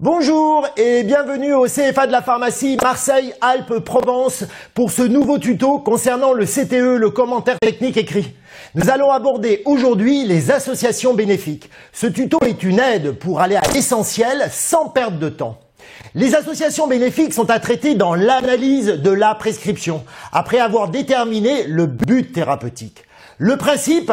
Bonjour et bienvenue au CFA de la pharmacie Marseille-Alpes-Provence pour ce nouveau tuto concernant le CTE, le commentaire technique écrit. Nous allons aborder aujourd'hui les associations bénéfiques. Ce tuto est une aide pour aller à l'essentiel sans perdre de temps. Les associations bénéfiques sont à traiter dans l'analyse de la prescription, après avoir déterminé le but thérapeutique. Le principe,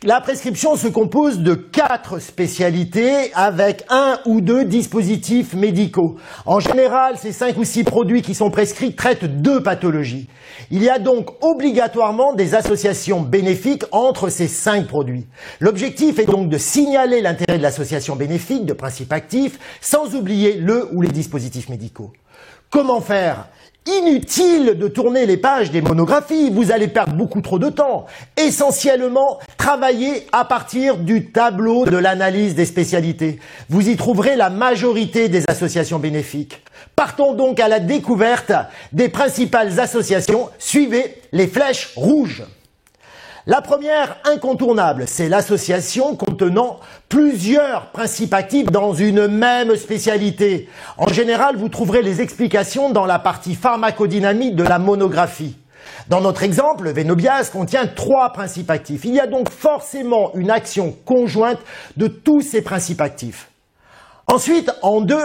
la prescription se compose de 4 spécialités avec 1 ou 2 dispositifs médicaux. En général, ces 5 ou 6 produits qui sont prescrits traitent 2 pathologies. Il y a donc obligatoirement des associations bénéfiques entre ces 5 produits. L'objectif est donc de signaler l'intérêt de l'association bénéfique de principe actif sans oublier le ou les dispositifs médicaux. Comment faire ? Inutile de tourner les pages des monographies, vous allez perdre beaucoup trop de temps. Essentiellement, travaillez à partir du tableau de l'analyse des spécialités. Vous y trouverez la majorité des associations bénéfiques. Partons donc à la découverte des principales associations. Suivez les flèches rouges. La première incontournable, c'est l'association contenant plusieurs principes actifs dans une même spécialité. En général, vous trouverez les explications dans la partie pharmacodynamique de la monographie. Dans notre exemple, le Venobiase contient 3 principes actifs. Il y a donc forcément une action conjointe de tous ces principes actifs. Ensuite, en 2,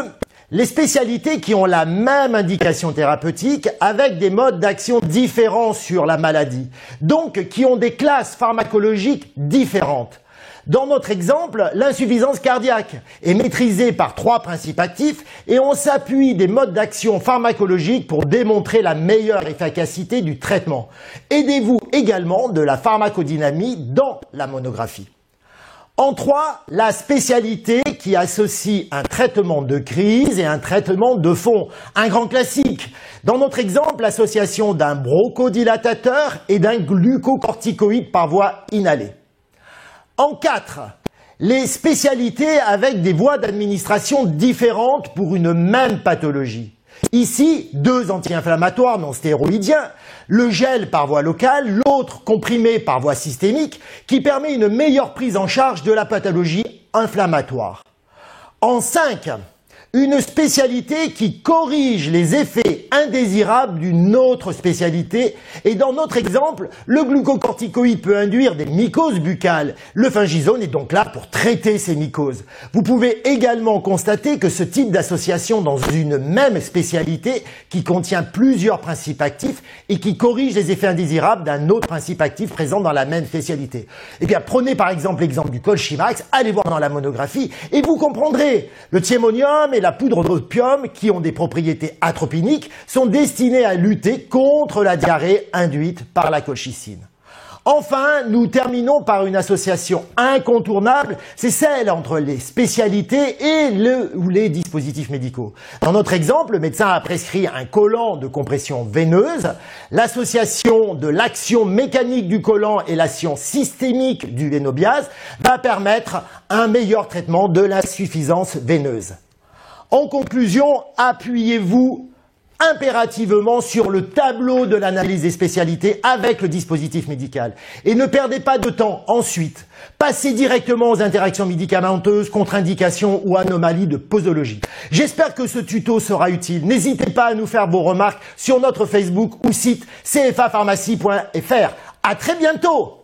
les spécialités qui ont la même indication thérapeutique avec des modes d'action différents sur la maladie, donc qui ont des classes pharmacologiques différentes. Dans notre exemple, l'insuffisance cardiaque est maîtrisée par 3 principes actifs et on s'appuie des modes d'action pharmacologiques pour démontrer la meilleure efficacité du traitement. Aidez-vous également de la pharmacodynamie dans la monographie. En 3, la spécialité qui associe un traitement de crise et un traitement de fond, un grand classique. Dans notre exemple, l'association d'un bronchodilatateur et d'un glucocorticoïde par voie inhalée. En 4, les spécialités avec des voies d'administration différentes pour une même pathologie. Ici, 2 anti-inflammatoires non stéroïdiens, le gel par voie locale, l'autre comprimé par voie systémique, qui permet une meilleure prise en charge de la pathologie inflammatoire. En 5, une spécialité qui corrige les effets indésirables d'une autre spécialité. Et dans notre exemple, le glucocorticoïde peut induire des mycoses buccales. Le fungizone est donc là pour traiter ces mycoses. Vous pouvez également constater que ce type d'association dans une même spécialité qui contient plusieurs principes actifs et qui corrige les effets indésirables d'un autre principe actif présent dans la même spécialité. Eh bien, prenez par exemple l'exemple du Colchimax, allez voir dans la monographie et vous comprendrez. Le thiémonium et la poudre d'opium, qui ont des propriétés atropiniques, sont destinés à lutter contre la diarrhée induite par la colchicine. Enfin, nous terminons par une association incontournable, c'est celle entre les spécialités et les dispositifs médicaux. Dans notre exemple, le médecin a prescrit un collant de compression veineuse. L'association de l'action mécanique du collant et l'action systémique du Venobiase va permettre un meilleur traitement de l'insuffisance veineuse. En conclusion, appuyez-vous impérativement sur le tableau de l'analyse des spécialités avec le dispositif médical. Et ne perdez pas de temps. Ensuite, passez directement aux interactions médicamenteuses, contre-indications ou anomalies de posologie. J'espère que ce tuto sera utile. N'hésitez pas à nous faire vos remarques sur notre Facebook ou site cfapharmacie.fr. À très bientôt!